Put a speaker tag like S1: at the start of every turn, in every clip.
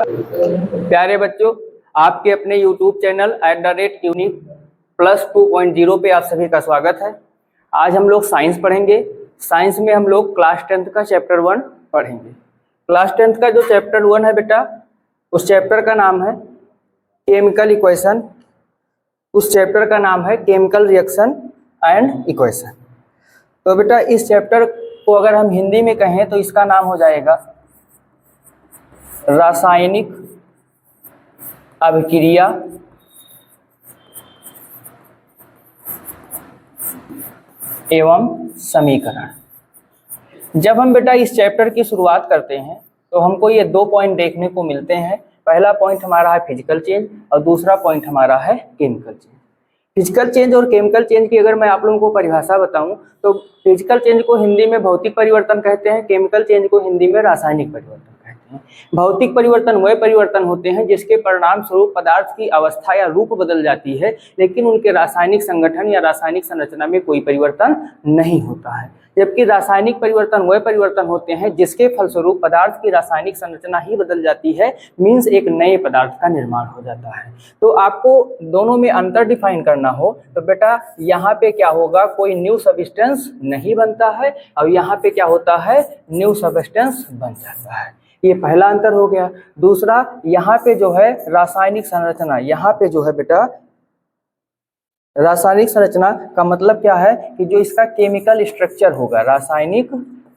S1: प्यारे बच्चों, आपके अपने YouTube चैनल @unique+2.0 पे आप सभी का स्वागत है। आज हम लोग साइंस पढ़ेंगे। साइंस में हम लोग क्लास 10th का चैप्टर 1 पढ़ेंगे। क्लास 10th का जो चैप्टर 1 है बेटा, उस चैप्टर का नाम है केमिकल इक्वेशन। उस चैप्टर का नाम है केमिकल रिएक्शन एंड इक्वेशन। तो बेटा इस चैप्टर को अगर हम हिंदी में कहें तो इसका नाम हो जाएगा रासायनिक अभिक्रिया एवं समीकरण। जब हम बेटा इस चैप्टर की शुरुआत करते हैं तो हमको ये 2 पॉइंट देखने को मिलते हैं। पहला पॉइंट हमारा है फिजिकल चेंज और दूसरा पॉइंट हमारा है केमिकल चेंज। फिजिकल चेंज और केमिकल चेंज की अगर मैं आप लोगों को परिभाषा बताऊं तो फिजिकल चेंज को हिंदी में भौतिक परिवर्तन कहते हैं, केमिकल चेंज को हिंदी में रासायनिक परिवर्तन कहते हैं। भौतिक परिवर्तन वह परिवर्तन होते हैं जिसके परिणाम स्वरूप पदार्थ की अवस्था या रूप बदल जाती है, लेकिन उनके रासायनिक संगठन या रासायनिक संरचना में कोई परिवर्तन नहीं होता है। जबकि रासायनिक परिवर्तन वह परिवर्तन होते हैं जिसके फलस्वरूप पदार्थ की रासायनिक संरचना ही बदल जाती है, मीन्स एक नए पदार्थ का निर्माण हो जाता है। तो आपको दोनों में अंतर डिफाइन करना हो तो बेटा यहाँ पे क्या होगा, कोई न्यू सब्सटेंस नहीं बनता है और यहाँ पे क्या होता है, न्यू सब्सटेंस बन जाता है। ये पहला अंतर हो गया। दूसरा, यहाँ पे जो है रासायनिक संरचना, यहाँ पे जो है बेटा रासायनिक संरचना का मतलब क्या है कि जो इसका केमिकल स्ट्रक्चर होगा, रासायनिक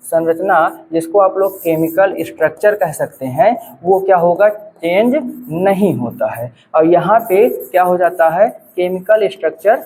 S1: संरचना जिसको आप लोग केमिकल स्ट्रक्चर कह सकते हैं, वो क्या होगा, चेंज नहीं होता है। और यहाँ पे क्या हो जाता है, केमिकल स्ट्रक्चर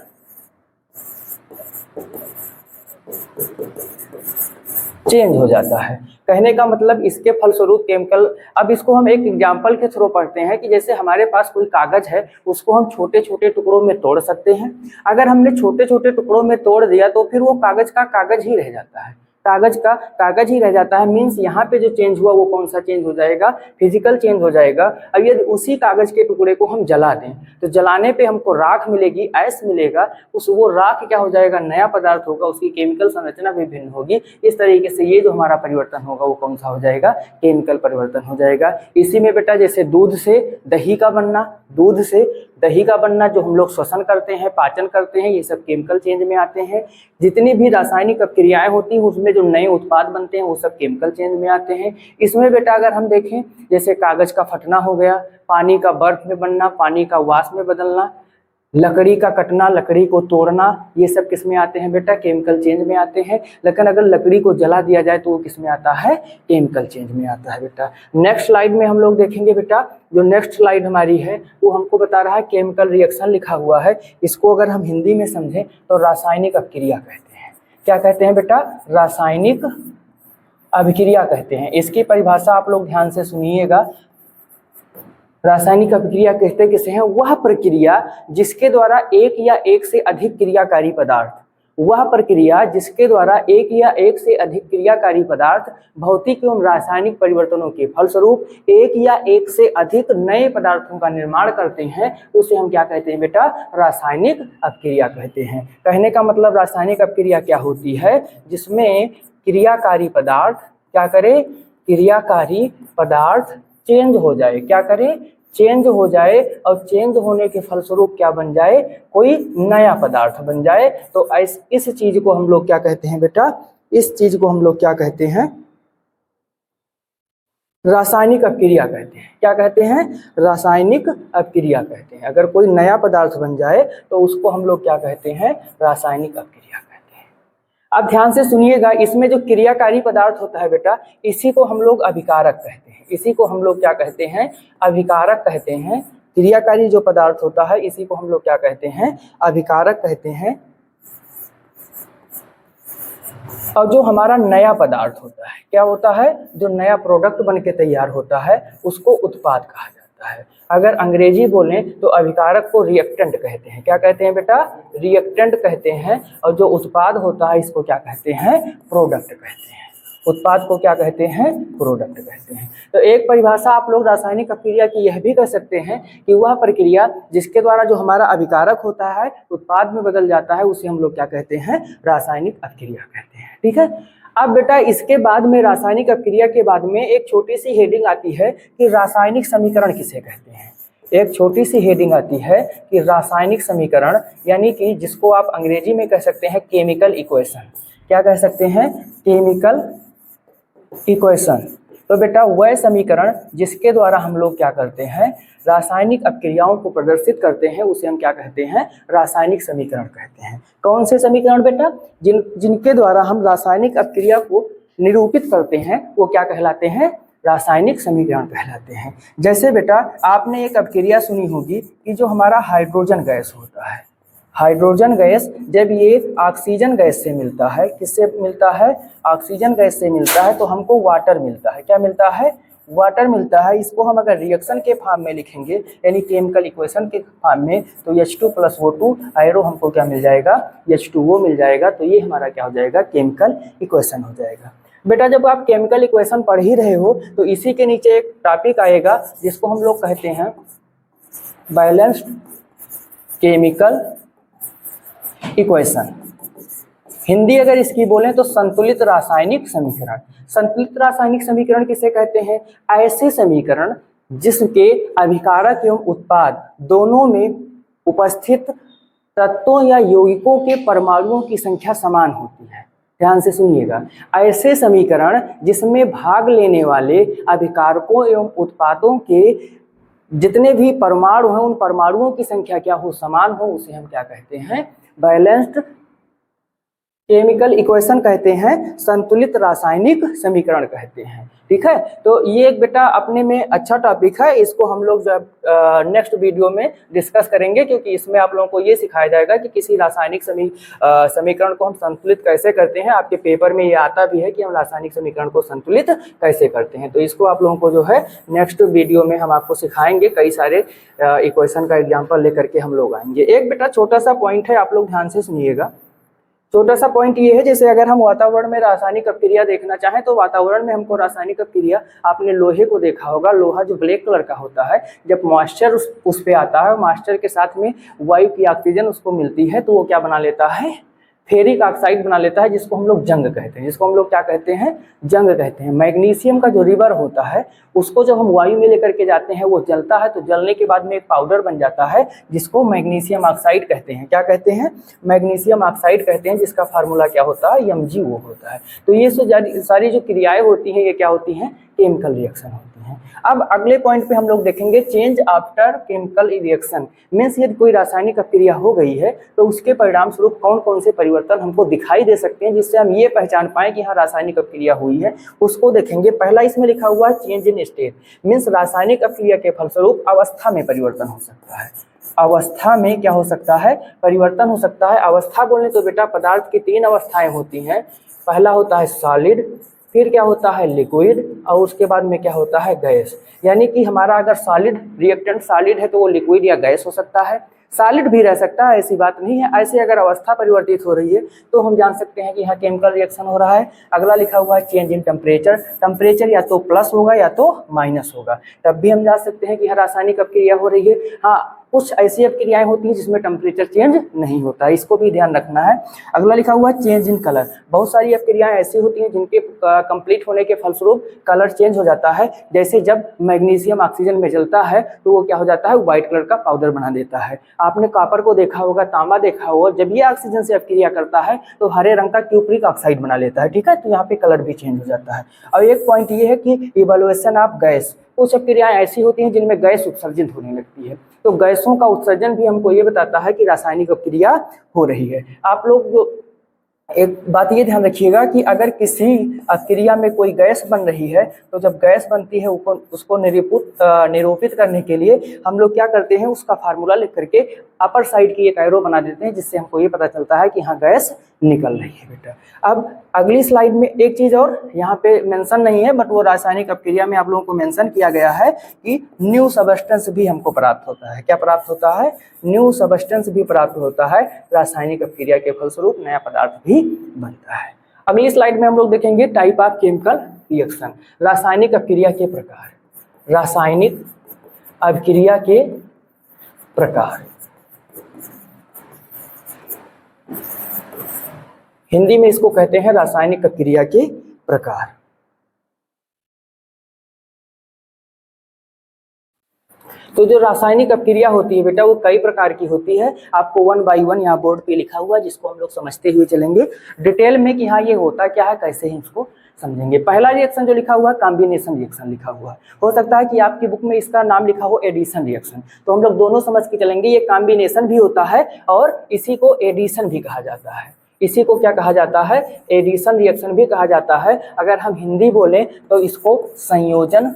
S1: चेंज हो जाता है। कहने का मतलब इसके फलस्वरूप केमिकल, अब इसको हम एक एग्जांपल के थ्रू पढ़ते हैं कि जैसे हमारे पास कोई कागज है, उसको हम छोटे छोटे टुकड़ों में तोड़ सकते हैं। अगर हमने छोटे छोटे टुकड़ों में तोड़ दिया तो फिर वो कागज का कागज ही रह जाता है, कागज का कागज ही रह जाता है। मीन्स यहाँ पे जो चेंज हुआ वो कौन सा चेंज हो जाएगा, फिजिकल चेंज हो जाएगा। अब यदि उसी कागज के टुकड़े को हम जला दें तो जलाने पे हमको राख मिलेगी, ऐश मिलेगा। उस वो राख क्या हो जाएगा, नया पदार्थ होगा, उसकी केमिकल संरचना भी भिन्न होगी। इस तरीके से ये जो हमारा परिवर्तन होगा वो कौन सा हो जाएगा, केमिकल परिवर्तन हो जाएगा। इसी में बेटा जैसे दूध से दही का बनना, दूध से दही का बनना, जो हम लोग श्वसन करते हैं, पाचन करते हैं, ये सब केमिकल चेंज में आते हैं। जितनी भी रासायनिक क्रियाएं होती हैं उसमें जो नए उत्पाद बनते हैं वो सब केमिकल चेंज में आते हैं। इसमें बेटा अगर हम देखें, जैसे कागज का फटना हो गया, पानी का बर्फ में बनना, पानी का वाष्प में बदलना, लकड़ी का कटना, लकड़ी को तोड़ना, ये सब किस में आते हैं बेटा, केमिकल चेंज में आते हैं। लेकिन अगर लकड़ी को जला दिया जाए तो वो किस में आता है, केमिकल चेंज में आता है बेटा। नेक्स्ट स्लाइड में हम लोग देखेंगे बेटा, जो नेक्स्ट स्लाइड हमारी है वो हमको बता रहा है केमिकल रिएक्शन लिखा हुआ है। इसको अगर हम हिंदी में समझें तो रासायनिक अभिक्रिया कहते हैं। क्या कहते हैं बेटा, रासायनिक अभिक्रिया कहते हैं। इसकी परिभाषा आप लोग ध्यान से सुनिएगा। रासायनिक अभिक्रिया कहते किसे हैं, वह प्रक्रिया जिसके द्वारा एक या एक से अधिक क्रियाकारी पदार्थ, वह प्रक्रिया जिसके द्वारा एक या एक से अधिक क्रियाकारी पदार्थ भौतिक एवं रासायनिक परिवर्तनों के फलस्वरूप एक या एक से अधिक नए पदार्थों का निर्माण करते हैं, उसे हम क्या कहते हैं बेटा, रासायनिक अभिक्रिया कहते हैं। कहने का मतलब रासायनिक अभिक्रिया क्या होती है, जिसमें क्रियाकारी पदार्थ क्या करे, क्रियाकारी पदार्थ चेंज हो जाए, क्या करे, चेंज हो जाए, और चेंज होने के फलस्वरूप क्या बन जाए, कोई नया पदार्थ बन जाए। तो इस चीज को हम लोग क्या कहते हैं बेटा, इस चीज को हम लोग क्या कहते हैं, रासायनिक अभिक्रिया कहते हैं। क्या कहते हैं, रासायनिक अभिक्रिया कहते हैं। अगर कोई नया पदार्थ बन जाए तो उसको हम लोग क्या कहते हैं, रासायनिक अभिक्रिया कहते हैं। अब ध्यान से सुनिएगा, इसमें जो क्रियाकारी पदार्थ होता है बेटा, इसी को हम लोग अभिकारक कहते हैं। इसी को हम लोग क्या कहते हैं, अभिकारक कहते हैं। क्रियाकारी जो पदार्थ होता है इसी को हम लोग क्या कहते हैं, अभिकारक कहते हैं। और जो हमारा नया पदार्थ होता है, क्या होता है, जो नया प्रोडक्ट बन के तैयार होता है उसको उत्पाद कहा जाता है। अगर अंग्रेजी बोलें तो अभिकारक को रिएक्टेंट कहते हैं। क्या कहते हैं बेटा, रिएक्टेंट कहते हैं। और जो उत्पाद होता है इसको क्या कहते हैं, प्रोडक्ट कहते हैं। उत्पाद को क्या कहते हैं, प्रोडक्ट कहते हैं। तो एक परिभाषा आप लोग रासायनिक अभिक्रिया की यह भी कह सकते हैं कि वह प्रक्रिया जिसके द्वारा जो हमारा अभिकारक होता है उत्पाद में बदल जाता है, उसे हम लोग क्या कहते हैं, रासायनिक अभिक्रिया कहते हैं। ठीक है। अब बेटा इसके बाद में रासायनिक अपक्रिया के बाद में एक छोटी सी हेडिंग आती है कि रासायनिक समीकरण किसे कहते हैं। एक छोटी सी हेडिंग आती है कि रासायनिक समीकरण, यानी कि जिसको आप अंग्रेजी में कह सकते हैं केमिकल इक्वेशन। क्या कह सकते हैं? Chemical equation. तो बेटा वह समीकरण जिसके द्वारा हम लोग क्या करते हैं, रासायनिक अपक्रियाओं को प्रदर्शित करते हैं, उसे हम क्या कहते हैं? रासायनिक समीकरण कहते हैं। कौन से समीकरण बेटा? जिनके द्वारा हम रासायनिक अपक्रिया को निरूपित करते हैं वो क्या कहलाते हैं? रासायनिक समीकरण कहलाते हैं। जैसे बेटा आपने एक अपक्रिया सुनी होगी कि जो हमारा हाइड्रोजन गैस होता है, हाइड्रोजन गैस जब ये ऑक्सीजन गैस से मिलता है, किससे मिलता है? ऑक्सीजन गैस से मिलता है, तो हमको वाटर मिलता है। क्या मिलता है? वाटर मिलता है। इसको हम अगर रिएक्शन के फॉर्म में लिखेंगे, यानी केमिकल इक्वेशन के फॉर्म में, तो H2 + O2 एरो हमको क्या मिल जाएगा? H2O मिल जाएगा। तो ये हमारा क्या हो जाएगा? केमिकल इक्वेशन हो जाएगा। बेटा जब आप केमिकल इक्वेशन पढ़ ही रहे हो तो इसी के नीचे एक टॉपिक आएगा जिसको हम लोग कहते हैं बैलेंस्ड केमिकल इक्वेशन। हिंदी अगर इसकी बोलें तो संतुलित रासायनिक समीकरण। संतुलित रासायनिक समीकरण किसे कहते हैं? ऐसे समीकरण जिसके अभिकारक एवं उत्पाद दोनों में उपस्थित तत्वों या यौगिकों के परमाणुओं की संख्या समान होती है। ध्यान से सुनिएगा, ऐसे समीकरण जिसमें भाग लेने वाले अभिकारकों एवं उत्पादों के जितने भी परमाणु हैं उन परमाणुओं की संख्या क्या हो? समान हो, उसे हम क्या कहते हैं? बैलेंस्ड केमिकल इक्वेशन कहते हैं, संतुलित रासायनिक समीकरण कहते हैं। ठीक है, तो ये एक बेटा अपने में अच्छा टॉपिक है। इसको हम लोग जब नेक्स्ट वीडियो में डिस्कस करेंगे, क्योंकि इसमें आप लोगों को ये सिखाया जाएगा कि किसी रासायनिक समीकरण को हम संतुलित कैसे करते हैं। आपके पेपर में ये आता भी है कि हम रासायनिक समीकरण को संतुलित कैसे करते हैं। तो इसको आप लोगों को जो है नेक्स्ट वीडियो में हम आपको सिखाएंगे। कई सारे इक्वेशन का एग्जाम्पल लेकर के हम लोग आएंगे। एक बेटा छोटा सा पॉइंट है, आप लोग ध्यान से सुनिएगा। छोटा सा पॉइंट ये है, जैसे अगर हम वातावरण में रासायनिक अपक्रिया देखना चाहें तो वातावरण में हमको रासायनिक अपक्रिया, आपने लोहे को देखा होगा, लोहा जो ब्लैक कलर का होता है, जब मॉइस्चर उस पे आता है, मॉइस्चर के साथ में वायु की ऑक्सीजन उसको मिलती है, तो वो क्या बना लेता है? फेरिक ऑक्साइड बना लेता है, जिसको हम लोग जंग कहते हैं। जिसको हम लोग क्या कहते हैं? जंग कहते हैं। मैग्नीशियम का जो रिवर होता है उसको जब हम वायु में लेकर के जाते हैं वो जलता है, तो जलने के बाद में एक पाउडर बन जाता है जिसको मैग्नीशियम ऑक्साइड कहते हैं। क्या कहते हैं? मैग्नीशियम ऑक्साइड कहते हैं, जिसका फार्मूला क्या होता है? MgO होता है। तो ये सारी जो क्रियाएं होती हैं ये क्या होती हैं? केमिकल रिएक्शन होती हैं। अब अगले पॉइंट पे हम लोग देखेंगे change after chemical reaction. Means यदि कोई रासायनिक अपक्रिया हो गई है तो उसके परिणाम स्वरूप कौन कौन से परिवर्तन हमको दिखाई दे सकते हैं, जिससे हम ये पहचान पाएं कि हाँ रासायनिक अपक्रिया हुई है, उसको देखेंगे। पहला इसमें लिखा हुआ है चेंज इन स्टेट। मीन्स रासायनिक अपक्रिया के फलस्वरूप अवस्था में परिवर्तन हो सकता है। अवस्था में क्या हो सकता है? परिवर्तन हो सकता है। अवस्था बोलने तो बेटा पदार्थ की 3 अवस्थाएं होती हैं। पहला होता है सॉलिड, फिर क्या होता है? लिक्विड, और उसके बाद में क्या होता है? गैस। यानी कि हमारा अगर सॉलिड रिएक्टेंट सॉलिड है तो वो लिक्विड या गैस हो सकता है, सॉलिड भी रह सकता है, ऐसी बात नहीं है। ऐसे अगर अवस्था परिवर्तित हो रही है तो हम जान सकते हैं कि यहाँ केमिकल रिएक्शन हो रहा है। अगला लिखा हुआ है चेंज इन टेम्परेचर। टेम्परेचर या तो प्लस होगा या तो माइनस होगा, तब भी हम जान सकते हैं कि यहाँ रासायनिक अपक्रिया हो रही है। हाँ, कुछ ऐसी अपक्रियाएं होती हैं जिसमें टेम्परेचर चेंज नहीं होता है, इसको भी ध्यान रखना है। अगला लिखा हुआ है चेंज इन कलर। बहुत सारी अपक्रियाएं ऐसी होती हैं जिनके कंप्लीट होने के फलस्वरूप कलर चेंज हो जाता है। जैसे जब मैग्नीशियम ऑक्सीजन में जलता है तो वो क्या हो जाता है? व्हाइट कलर का पाउडर बना देता है। आपने कॉपर को देखा होगा, तांबा देखा होगा, जब ये ऑक्सीजन से अपक्रिया करता है तो हरे रंग का क्यूप्रिक ऑक्साइड बना लेता है। ठीक है, तो यहाँ पे कलर भी चेंज हो जाता है। और एक पॉइंट ये है कि इवैल्यूएशन ऑफ गैस। कुछ अपक्रियाएं ऐसी होती हैं जिनमें गैस उत्सर्जित होने लगती है, तो गैसों का उत्सर्जन भी हमको ये बताता है कि रासायनिक अपक्रिया हो रही है। आप लोग जो एक बात ये ध्यान रखिएगा कि अगर किसी अपक्रिया में कोई गैस बन रही है तो जब गैस बनती है उसको निरूपित करने के लिए हम लोग क्या करते हैं? उसका फार्मूला लिख करके अपर साइड की एक एरो बना देते हैं, जिससे हमको ये पता चलता है कि हाँ गैस निकल रही है बेटा। अब अगली स्लाइड में एक चीज और यहाँ पे मेंशन नहीं है, बट वो रासायनिक अपक्रिया में आप लोगों को मेंशन किया गया है कि न्यू सबस्टेंस भी हमको प्राप्त होता है। क्या प्राप्त होता है? न्यू सबस्टेंस भी प्राप्त होता है। रासायनिक अपक्रिया के फलस्वरूप नया पदार्थ भी बनता है। अगली स्लाइड में हम लोग देखेंगे टाइप ऑफ केमिकल रिएक्शन। रासायनिक अपक्रिया के प्रकार। रासायनिक अपक्रिया के प्रकार। हिंदी में इसको कहते हैं रासायनिक अपक्रिया के प्रकार। तो जो रासायनिक अपक्रिया होती है बेटा वो कई प्रकार की होती है, आपको 1 बाई 1 यहाँ बोर्ड पे लिखा हुआ है जिसको हम लोग समझते हुए चलेंगे डिटेल में कि हाँ ये होता क्या है, कैसे ही इसको समझेंगे। पहला रिएक्शन जो लिखा हुआ है कॉम्बिनेशन रिएक्शन लिखा हुआ है, हो सकता है कि आपकी बुक में इसका नाम लिखा हो एडिशन रिएक्शन, तो हम लोग दोनों समझ के चलेंगे। ये कॉम्बिनेशन भी होता है और इसी को एडिशन भी कहा जाता है। इसी को क्या कहा जाता है, एडिशन रिएक्शन भी कहा जाता है। अगर हम हिंदी बोलें तो इसको संयोजन,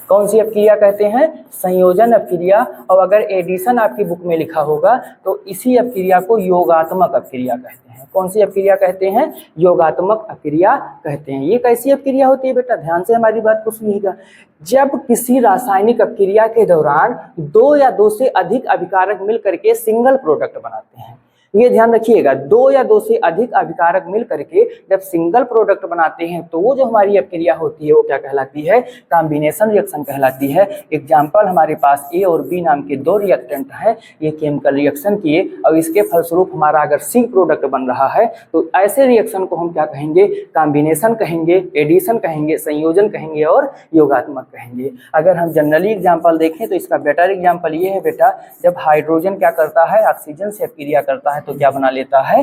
S1: कौन सी अपक्रिया कहते हैं, संयोजन अपक्रिया। और अगर एडिशन आपकी बुक में लिखा होगा तो इसी अपक्रिया को योगात्मक अपक्रिया कहते हैं। कौन सी अपक्रिया कहते हैं, योगात्मक अपक्रिया कहते हैं। ये कैसी अपक्रिया होती है बेटा, ध्यान से हमारी बात को सुनिएगा। जब किसी रासायनिक अपक्रिया के दौरान 2 या 2 से अधिक अभिकारक मिल करके सिंगल प्रोडक्ट बनाते हैं, ये ध्यान रखिएगा, 2 या 2 से अधिक अभिकारक मिल करके जब सिंगल प्रोडक्ट बनाते हैं तो वो जो हमारी अपक्रिया होती है वो क्या कहलाती है, कॉम्बिनेशन रिएक्शन कहलाती है। एग्जाम्पल हमारे पास ए और बी नाम के 2 रिएक्टेंट हैं, ये केमिकल रिएक्शन किए और इसके फलस्वरूप हमारा अगर सी प्रोडक्ट बन रहा है तो ऐसे रिएक्शन को हम क्या कहेंगे, कॉम्बिनेशन कहेंगे, एडिशन कहेंगे, संयोजन कहेंगे और योगात्मक कहेंगे। अगर हम जनरली एग्जाम्पल देखें तो इसका बेटर एग्जाम्पल ये है बेटा, जब हाइड्रोजन क्या करता है, ऑक्सीजन से अपक्रिया करता है तो क्या बना लेता है,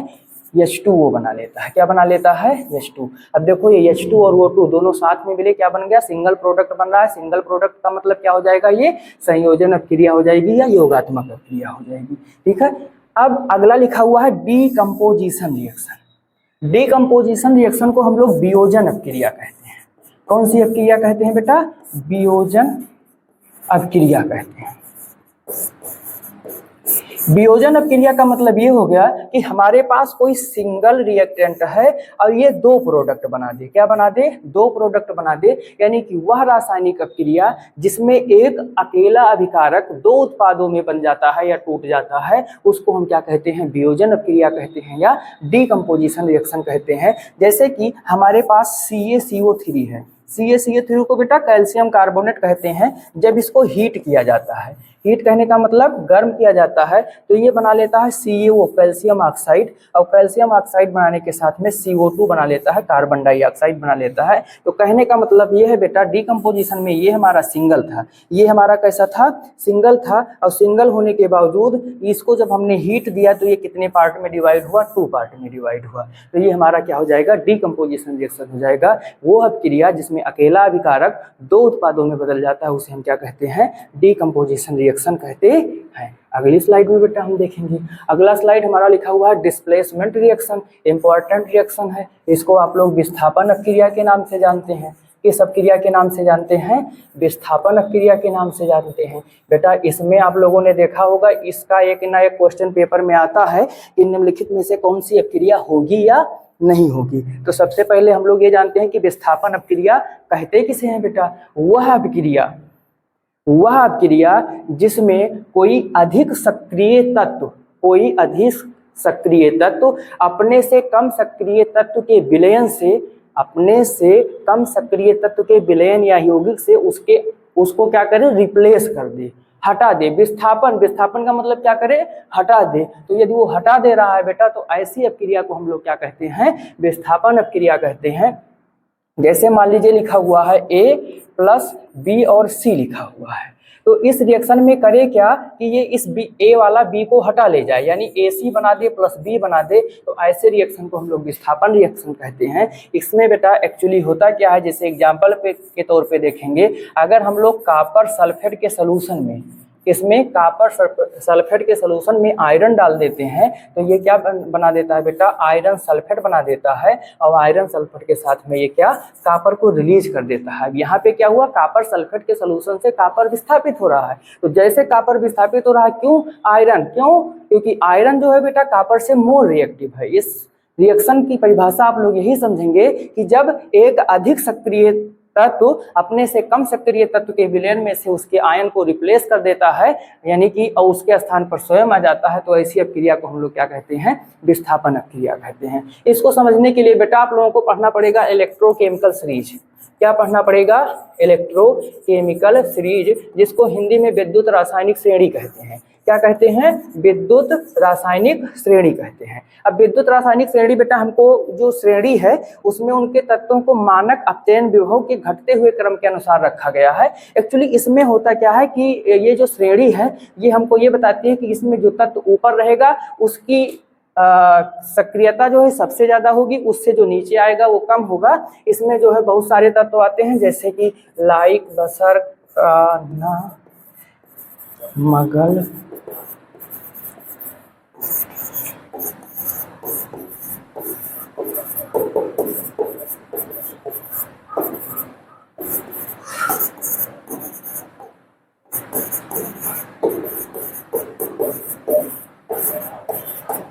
S1: H2O बना लेता है। क्या बना लेता है, H2। अब देखो ये H2 और O2 दोनों साथ में मिले क्या बन गया, सिंगल प्रोडक्ट बन रहा है। सिंगल प्रोडक्ट का मतलब क्या हो जाएगा, ये संयोजन अपक्रिया हो जाएगी या योगात्मक अपक्रिया हो जाएगी। ठीक है, अब अगला लिखा हुआ है डीकम्पोजिशन रिएक्शन। डीकम्पोजिशन रिएक्शन को हम लोग वियोजन अपक्रिया कहते हैं। कौन सी अपक्रिया कहते हैं बेटा, वियोजन अपक्रिया कहते हैं। वियोजन अपक्रिया का मतलब ये हो गया कि हमारे पास कोई सिंगल रिएक्टेंट है और ये 2 प्रोडक्ट बना दे। क्या बना दे, 2 प्रोडक्ट बना दे, यानी कि वह रासायनिक अपक्रिया जिसमें एक अकेला अभिकारक 2 उत्पादों में बन जाता है या टूट जाता है, उसको हम क्या कहते हैं, वियोजन अपक्रिया कहते हैं या डीकम्पोजिशन रिएक्शन कहते हैं। जैसे कि हमारे पास CaCO3 है, CaCO3 को बेटा कैल्शियम कार्बोनेट कहते हैं। जब इसको हीट किया जाता है, हीट कहने का मतलब गर्म किया जाता है, तो ये बना लेता है CaO कैल्शियम ऑक्साइड, और कैल्शियम ऑक्साइड बनाने के साथ में CO2 बना लेता है, कार्बन डाइऑक्साइड बना लेता है। तो कहने का मतलब ये है बेटा, डीकम्पोजिशन में ये हमारा सिंगल था, ये हमारा कैसा था, सिंगल था। और सिंगल होने के बावजूद इसको जब हमने हीट दिया तो ये कितने पार्ट में डिवाइड हुआ, 2 पार्ट में डिवाइड हुआ। तो ये हमारा क्या हो जाएगा, डीकम्पोजिशन रिएक्शन हो जाएगा। वो अपक्रिया जिसमें अकेला अभिकारक 2 उत्पादों में बदल जाता है उसे हम क्या कहते हैं, डीकम्पोजिशन रिएक्शन कहते हैं। अगली स्लाइड में बेटा हम देखेंगे। अगला स्लाइड हमारा लिखा हुआ है डिस्प्लेसमेंट रिएक्शन। इंपॉर्टेंट रिएक्शन है, इसको आप लोग विस्थापन अपक्रिया के नाम से जानते हैं। किस अपक्रिया के नाम से जानते हैं, विस्थापन अपक्रिया के नाम से जानते हैं। बेटा इसमें आप लोगों ने देखा होगा, इसका एक ना एक क्वेश्चन पेपर में आता है कि निम्नलिखित में से कौन सी अपक्रिया होगी या नहीं होगी। तो सबसे पहले हम लोग ये जानते हैं कि विस्थापन अपक्रिया कहते किसे हैं बेटा, वह अपक्रिया जिसमें कोई अधिक सक्रिय तत्व, कोई अधिक सक्रिय तत्व अपने से कम सक्रिय तत्व के विलयन से, अपने से कम सक्रिय तत्व के विलयन या यौगिक से उसको क्या करे, रिप्लेस कर दे, हटा दे। विस्थापन का मतलब क्या करे, हटा दे। तो यदि वो हटा दे रहा है बेटा तो ऐसी अपक्रिया को हम लोग क्या कहते हैं, विस्थापन अपक्रिया कहते हैं। जैसे मान लीजिए लिखा हुआ है A+B और C लिखा हुआ है, तो इस रिएक्शन में करे क्या कि ये इस A वाला B को हटा ले जाए, यानी AC बना दे प्लस B बना दे। तो ऐसे रिएक्शन को हम लोग विस्थापन रिएक्शन कहते हैं। इसमें बेटा एक्चुअली होता क्या है, जैसे एग्जाम्पल के तौर पे देखेंगे, अगर हम लोग कॉपर सल्फेट के सोल्यूशन में, इसमें कॉपर सल्फेट के सोल्यूशन में आयरन डाल देते हैं तो ये क्या बना देता है बेटा, आयरन सल्फेट बना देता है। और आयरन सल्फेट के साथ में ये क्या, कॉपर को रिलीज कर देता है। यहाँ पे क्या हुआ, कॉपर सल्फेट के सोल्यूशन से कॉपर विस्थापित हो रहा है। तो जैसे कॉपर विस्थापित हो रहा है, क्यों, आयरन, क्यों, क्योंकि आयरन जो है बेटा कॉपर से मोर रिएक्टिव है। इस रिएक्शन की परिभाषा आप लोग यही समझेंगे कि जब एक अधिक सक्रिय तत्व अपने से कम सक्रिय तत्व के विलयन में से उसके आयन को रिप्लेस कर देता है, यानी कि और उसके स्थान पर स्वयं आ जाता है, तो ऐसी अपक्रिया को हम लोग क्या कहते हैं, विस्थापन अपक्रिया कहते हैं। इसको समझने के लिए बेटा आप लोगों को पढ़ना पड़ेगा इलेक्ट्रोकेमिकल सीरीज। क्या पढ़ना पड़ेगा, इलेक्ट्रोकेमिकल सीरीज, जिसको हिंदी में विद्युत रासायनिक श्रेणी कहते हैं। क्या कहते हैं, विद्युत रासायनिक श्रेणी कहते हैं। अब विद्युत रासायनिक श्रेणी बेटा हमको जो श्रेणी है उसमें उनके तत्वों को मानक अपचयन विभव के घटते हुए क्रम के अनुसार रखा गया है। एक्चुअली इसमें होता क्या है कि ये जो श्रेणी है ये हमको ये बताती है कि इसमें जो तत्व ऊपर रहेगा उसकी सक्रियता जो है सबसे ज्यादा होगी, उससे जो नीचे आएगा वो कम होगा। इसमें जो है बहुत सारे तत्व आते हैं जैसे कि लाइक, बसर, कान्हा, मगल,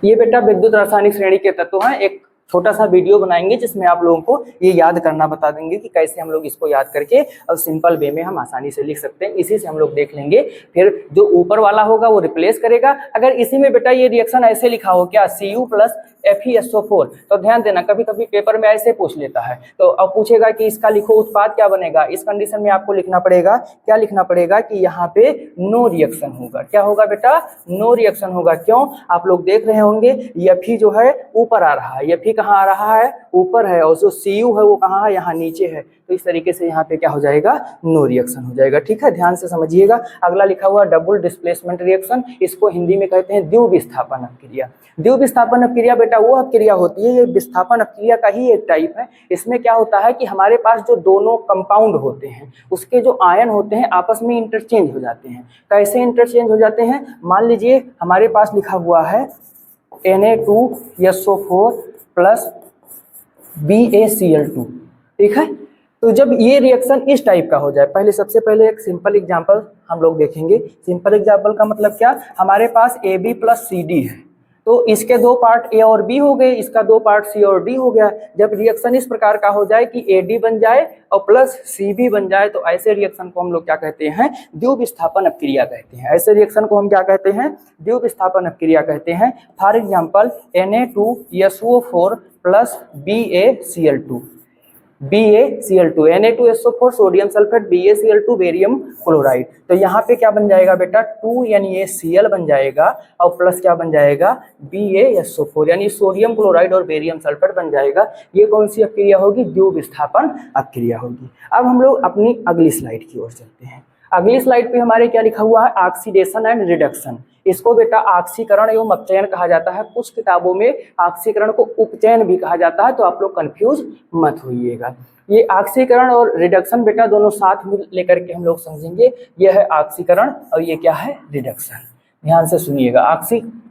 S1: ये बेटा विद्युत रासायनिक श्रेणी के तत्व हैं। एक छोटा सा वीडियो बनाएंगे जिसमें आप लोगों को ये याद करना बता देंगे कि कैसे हम लोग इसको याद करके और सिंपल वे में हम आसानी से लिख सकते हैं। इसी से हम लोग देख लेंगे। फिर जो ऊपर वाला होगा वो रिप्लेस करेगा। अगर इसी में बेटा ये रिएक्शन ऐसे लिखा हो क्या, Cu प्लस FeSO4, तो ध्यान देना कभी कभी पेपर में ऐसे पूछ लेता है। तो अब पूछेगा कि इसका लिखो उत्पाद क्या बनेगा। इस कंडीशन में आपको लिखना पड़ेगा, क्या लिखना पड़ेगा कि यहाँ पे नो रिएक्शन होगा। क्या होगा बेटा, नो रिएक्शन होगा। क्यों, आप लोग देख रहे होंगे Fe जो है ऊपर आ रहा है, Fe कहाँ आ रहा है, ऊपर है, और जो Cu है वो कहाँ है, यहाँ नीचे है। तो इस तरीके से यहाँ पे क्या हो जाएगा, नो रिएक्शन हो जाएगा। ठीक है, ध्यान से समझिएगा। अगला लिखा हुआ डबल डिस्प्लेसमेंट रिएक्शन, इसको हिंदी में कहते हैं द्विव विस्थापन अपक्रिया। द्विव विस्थापन अपक्रिया बेटा वो अपक्रिया होती है, ये विस्थापन अपक्रिया का ही एक टाइप है। इसमें क्या होता है कि हमारे पास जो दोनों कंपाउंड होते हैं उसके जो आयन होते हैं आपस में इंटरचेंज हो जाते हैं। कैसे इंटरचेंज हो जाते हैं, मान लीजिए हमारे पास लिखा हुआ है Na2SO4 प्लस BaCl2, ठीक है। तो जब ये रिएक्शन इस टाइप का हो जाए, पहले सबसे पहले एक सिंपल एग्जांपल हम लोग देखेंगे। सिंपल एग्जांपल का मतलब क्या, हमारे पास AB प्लस CD है, तो इसके दो पार्ट A और B हो गए, इसका दो पार्ट C और D हो गया। जब रिएक्शन इस प्रकार का हो जाए कि AD बन जाए और प्लस CB बन जाए, तो ऐसे रिएक्शन को हम लोग क्या कहते हैं, द्विव विस्थापन अपक्रिया कहते हैं। ऐसे रिएक्शन को हम क्या कहते हैं, द्विव विस्थापन अपक्रिया कहते हैं। For example Na2SO4 plus BaCl2, Na2SO4 sodium sulphate, BaCl2 barium chloride. तो यहाँ पे क्या बन जाएगा बेटा, 2NaCl बन जाएगा और प्लस क्या बन जाएगा, BaSO4 यानी सोडियम क्लोराइड और बेरियम सल्फेट बन जाएगा। ये कौन सी अपक्रिया होगी, द्विव विस्थापन अपक्रिया होगी। अब हम लोग अपनी अगली स्लाइड की ओर चलते हैं। अगली स्लाइड पे हमारे क्या लिखा हुआ है, ऑक्सीडेशन एंड रिडक्शन। इसको बेटा ऑक्सीकरण एवं अपचयन कहा जाता है। कुछ किताबों में ऑक्सीकरण को उपचयन भी कहा जाता है, तो आप लोग कंफ्यूज मत होइएगा। ये ऑक्सीकरण और रिडक्शन बेटा दोनों साथ में लेकर के हम लोग समझेंगे। यह है ऑक्सीकरण और ये क्या है, रिडक्शन। ध्यान से सुनिएगा।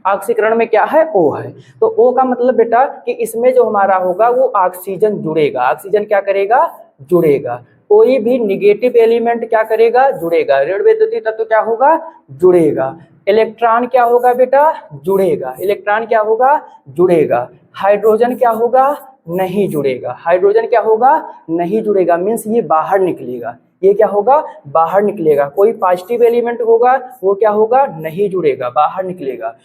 S1: ऑक्सीकरण में क्या है, O है, तो O का मतलब बेटा कि इसमें जो हमारा होगा वो ऑक्सीजन जुड़ेगा। ऑक्सीजन क्या करेगा, जुड़ेगा। कोई भी निगेटिव एलिमेंट क्या करेगा, जुड़ेगा। ऋण वैद्युतीय तत्व क्या होगा, जुड़ेगा। इलेक्ट्रॉन क्या होगा बेटा, जुड़ेगा। इलेक्ट्रॉन क्या होगा, जुड़ेगा। हाइड्रोजन क्या होगा, नहीं जुड़ेगा। हाइड्रोजन क्या होगा, नहीं जुड़ेगा, मीन्स ये बाहर निकलेगा। ये क्या होगा, बाहर निकलेगा। कोई पॉजिटिव एलिमेंट होगा वो क्या होगा, नहीं जुड़ेगा, बाहर निकलेगा।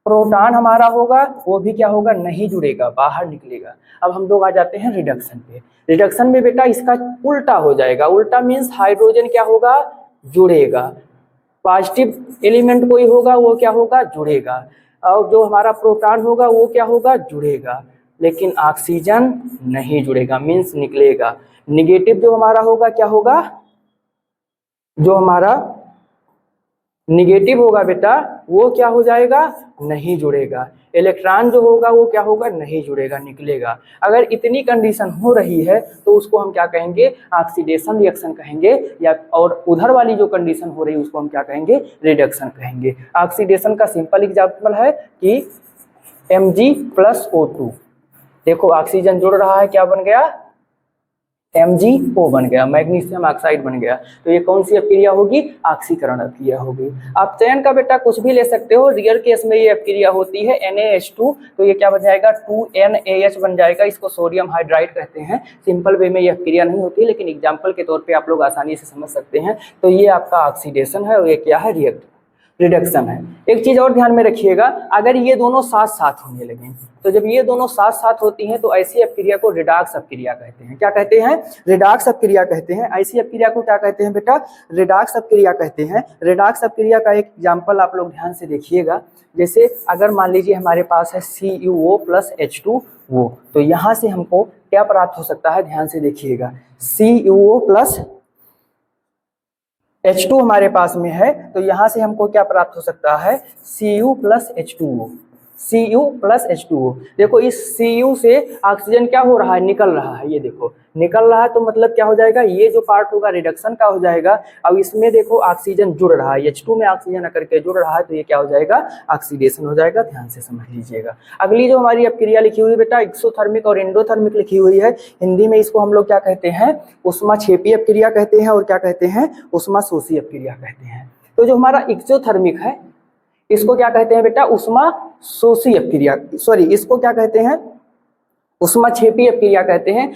S1: प्रोटॉन हमारा होगा वो भी क्या होगा, नहीं जुड़ेगा, बाहर निकलेगा। अब हम लोग आ जाते हैं रिडक्शन पे। रिडक्शन में बेटा इसका उल्टा हो जाएगा। उल्टा मीन्स हाइड्रोजन क्या होगा, जुड़ेगा। पॉजिटिव एलिमेंट कोई होगा वो क्या होगा, जुड़ेगा। और जो हमारा प्रोटॉन होगा वो क्या होगा, जुड़ेगा। लेकिन ऑक्सीजन नहीं जुड़ेगा, मीन्स निकलेगा। निगेटिव जो हमारा होगा क्या होगा, जो हमारा निगेटिव होगा बेटा वो क्या हो जाएगा, नहीं जुड़ेगा। इलेक्ट्रॉन जो होगा वो क्या होगा, नहीं जुड़ेगा, निकलेगा। अगर इतनी कंडीशन हो रही है तो उसको हम क्या कहेंगे, ऑक्सीडेशन रिएक्शन कहेंगे, या और उधर वाली जो कंडीशन हो रही है उसको हम क्या कहेंगे, रिडक्शन कहेंगे। ऑक्सीडेशन का सिंपल एग्जांपल है कि Mg+O2। देखो ऑक्सीजन जुड़ रहा है, क्या बन गया, MgO बन गया, मैग्नीशियम ऑक्साइड बन गया। तो ये कौन सी अपक्रिया होगी, ऑक्सीकरण अपक्रिया होगी। अपचयन का बेटा कुछ भी ले सकते हो। रियल केस में ये अपक्रिया होती है NaH2, तो ये क्या बन जाएगा, 2NaH बन जाएगा। इसको सोडियम हाइड्राइड कहते हैं। सिंपल वे में ये अपक्रिया नहीं होती, लेकिन एग्जाम्पल के तौर पर आप लोग आसानी से समझ सकते हैं। तो ये आपका ऑक्सीडेशन है और ये क्या है, रिएक्ट। रिडक्शन है। एक चीज और ध्यान में रखिएगा, अगर ये दोनों साथ साथ होने लगे, तो जब ये दोनों साथ साथ होती हैं तो ऐसी अपक्रिया को रिडॉक्स अपक्रिया कहते हैं। क्या कहते हैं? रिडॉक्स अपक्रिया कहते हैं। ऐसी अपक्रिया को क्या कहते हैं बेटा? रिडॉक्स अपक्रिया कहते हैं। रिडॉक्स अपक्रिया का एक एग्जाम्पल आप लोग ध्यान से देखिएगा। जैसे अगर मान लीजिए हमारे पास है CuO प्लस H2O, तो यहाँ से हमको क्या प्राप्त हो सकता है? ध्यान से देखिएगा, CuO प्लस H2 हमारे पास में है, तो यहाँ से हमको क्या प्राप्त हो सकता है? Cu plus H2O, Cu plus H2O। देखो इस Cu से ऑक्सीजन क्या हो रहा है? निकल रहा है। ये देखो निकल रहा है, तो मतलब क्या हो जाएगा? ये जो पार्ट होगा रिडक्शन का हो जाएगा। अब इसमें देखो ऑक्सीजन जुड़ रहा है, H2 में ऑक्सीजन आकर के जुड़ रहा है, तो ये क्या हो जाएगा? ऑक्सीडेशन हो जाएगा। ध्यान से समझ लीजिएगा। अगली जो हमारी अपक्रिया लिखी हुई है बेटा, एक्सोथर्मिक और एंडोथर्मिक लिखी हुई है। हिंदी में इसको हम लोग क्या कहते हैं? उष्माक्षेपी अपक्रिया कहते हैं, और क्या कहते हैं? उष्माशोषी अपक्रिया कहते हैं। तो जो हमारा एक्सोथर्मिक है, इसको क्या कहते हैं बेटा? उष्माशोषी अपक्रिया, सॉरी, इसको क्या कहते हैं? उष्माक्षेपी अपक्रिया कहते हैं।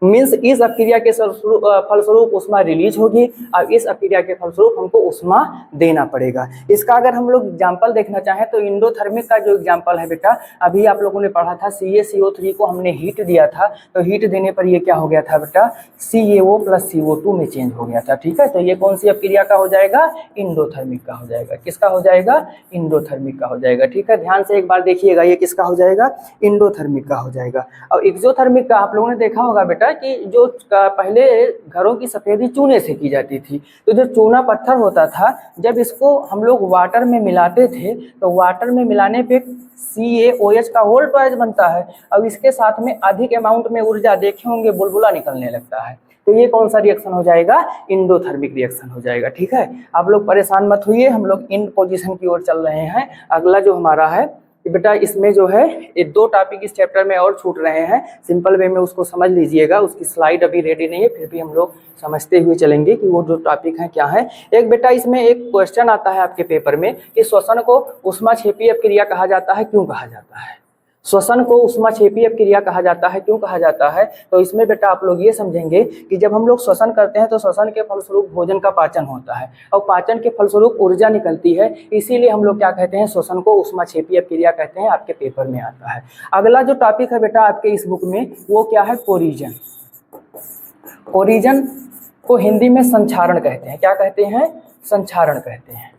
S1: मीन्स इस अपक्रिया के फलस्वरूप उष्मा रिलीज होगी, और इस अपक्रिया के फलस्वरूप हमको उष्मा देना पड़ेगा। इसका अगर हम लोग एग्जाम्पल देखना चाहें तो इंडोथर्मिक का जो एग्जाम्पल है बेटा, अभी आप लोगों ने पढ़ा था, CaCO3 को हमने हीट दिया था, तो हीट देने पर ये क्या हो गया था बेटा? CaO प्लस CO2 में चेंज हो गया था। ठीक है, तो ये कौन सी अपक्रिया का हो जाएगा? इंडोथर्मिक का हो जाएगा। किसका हो जाएगा? इंडोथर्मिक का हो जाएगा। ठीक है, ध्यान से एक बार देखिएगा, ये किसका हो जाएगा? इंडोथर्मिक का हो जाएगा। और एक्सोथर्मिक का आप लोगों ने देखा होगा बेटा कि जो पहले घरों की सफेदी चूने से की जाती थी, तो जो चूना पत्थर होता था, जब इसको हम लोग वाटर में मिलाते थे, तो वाटर में मिलाने पे CaOH का होल ट्वाइस बनता है। अब इसके साथ में अधिक अमाउंट में ऊर्जा, देखे होंगे, बुलबुला निकलने लगता है। तो ये कौन सा रिएक्शन हो जाएगा? इंडोथर्मिक रिएक्शन हो जाएगा। ठीक है, आप लोग परेशान मत होइए, हम लोग इन पोजीशन की ओर चल रहे हैं। अगला जो हमारा है बेटा, इसमें जो है ये 2 टॉपिक इस चैप्टर में और छूट रहे हैं। सिंपल वे में उसको समझ लीजिएगा। उसकी स्लाइड अभी रेडी नहीं है, फिर भी हम लोग समझते हुए चलेंगे कि वो जो टॉपिक है क्या है। एक बेटा इसमें एक क्वेश्चन आता है आपके पेपर में कि श्वसन को उष्माक्षेपी अपक्रिया कहा जाता है, क्यों कहा जाता है? श्वसन को उष्माक्षेपी अपक्रिया कहा जाता है, क्यों कहा जाता है? तो इसमें बेटा आप लोग ये समझेंगे कि जब हम लोग श्वसन करते हैं तो श्वसन के फलस्वरूप भोजन का पाचन होता है, और पाचन के फलस्वरूप ऊर्जा निकलती है। इसीलिए हम लोग क्या कहते हैं? श्वसन को उष्माक्षेपी अपक्रिया कहते हैं। आपके पेपर में आता है। अगला जो टॉपिक है बेटा आपके इस बुक में, वो क्या है? कोरिजन। कोरिजन को हिंदी में संक्षारण कहते हैं। क्या कहते हैं? संक्षारण कहते हैं।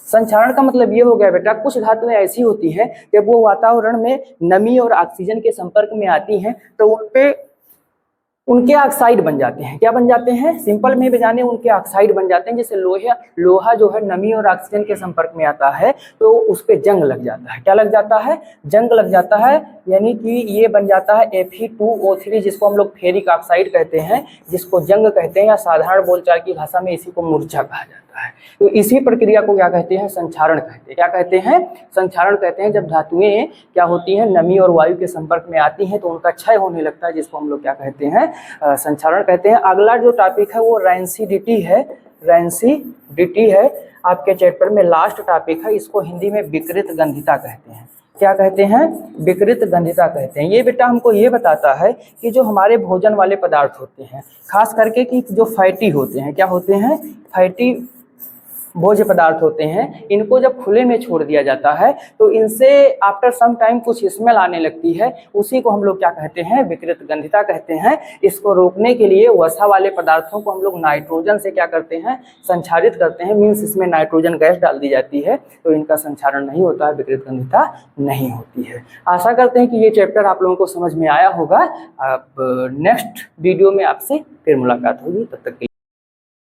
S1: संक्षारण का मतलब ये हो गया बेटा, कुछ धातुएं ऐसी होती हैं जब वो वातावरण में नमी और ऑक्सीजन के संपर्क में आती हैं तो उन पे उनके ऑक्साइड बन जाते हैं। क्या बन जाते हैं? सिंपल में जाने उनके ऑक्साइड बन जाते हैं। जैसे लोहा जो है नमी और ऑक्सीजन के संपर्क में आता है तो उस पर जंग लग जाता है। क्या लग जाता है? जंग लग जाता है, यानी कि ये बन जाता है Fe2O3, जिसको हम लोग फेरिक ऑक्साइड कहते हैं, जिसको जंग कहते हैं, या साधारण बोलचाल की भाषा में इसी को मूर्छा कहा जाता है। तो इसी प्रक्रिया को क्या कहते हैं? संक्षारण कहते हैं। क्या कहते हैं? संक्षारण कहते हैं। जब धातुएं क्या होती हैं? नमी और वायु के संपर्क में आती हैं तो उनका क्षय होने लगता है, जिसको हम लोग क्या कहते हैं? संक्षारण कहते हैं। अगला जो टॉपिक है वो रैंसिडिटी है। रैंसिडिटी है आपके चैप्टर में लास्ट टॉपिक है। इसको हिंदी में विकृत गंधिता कहते हैं। क्या कहते हैं? विकृत गंधिता कहते हैं। ये बेटा हमको ये बताता है कि जो हमारे भोजन वाले पदार्थ होते हैं, खास करके कि जो फैटी होते हैं, क्या होते हैं? फैटी भोज्य पदार्थ होते हैं, इनको जब खुले में छोड़ दिया जाता है तो इनसे आफ्टर सम टाइम कुछ स्मेल आने लगती है। उसी को हम लोग क्या कहते हैं? विकृत गंधिता कहते हैं। इसको रोकने के लिए वसा वाले पदार्थों को हम लोग नाइट्रोजन से क्या करते हैं? संचारित करते हैं। मीन्स इसमें नाइट्रोजन गैस डाल दी जाती है तो इनका संचारण नहीं होता है, विकृत गंधिता नहीं होती है। आशा करते हैं कि ये चैप्टर आप लोगों को समझ में आया होगा। अब नेक्स्ट वीडियो में आपसे फिर मुलाकात होगी। तब तक